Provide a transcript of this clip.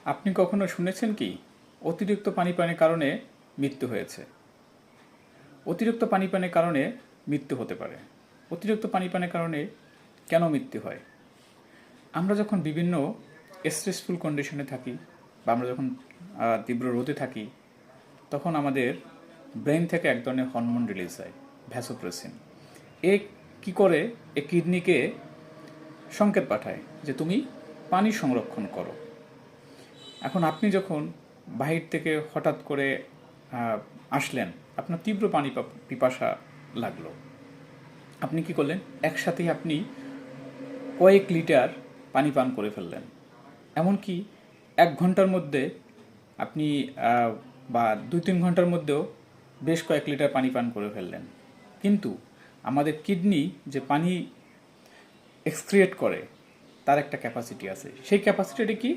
আপনি কখনো শুনেছেন কি অতিরিক্ত পানি পানের কারণে মৃত্যু হয়েছে? অতিরিক্ত পানি পানের কারণে মৃত্যু হতে পারে। অতিরিক্ত পানি পানের কারণে কেন মৃত্যু হয়? আমরা যখন বিভিন্ন স্ট্রেসফুল কন্ডিশনে থাকি বা আমরা যখন তীব্র রোদে থাকি, তখন আমাদের ব্রেন থেকে এক ধরনের হরমোন রিলিজ হয়, ভ্যাসোপ্রেসিন। এ কি করে? এ কিডনিকে সংকেত পাঠায় যে তুমি পানি সংরক্ষণ করো। এখন আপনি যখন বাহির থেকে হঠাৎ করে আসলেন, আপনার তীব্র পানি পিপাসা লাগলো, আপনি কি করলেন? একসাথেই আপনি কয়েক লিটার পানি পান করে ফেললেন। এমনকি 1 ঘন্টার মধ্যে আপনি বা 2-3 ঘন্টার মধ্যেও বেশ কয়েক লিটার পানি পান করে ফেললেন। কিন্তু আমাদের কিডনি যে পানি এক্সক্রিয়েট করে, তার একটা ক্যাপাসিটি আছে। সেই ক্যাপাসিটিটা কি?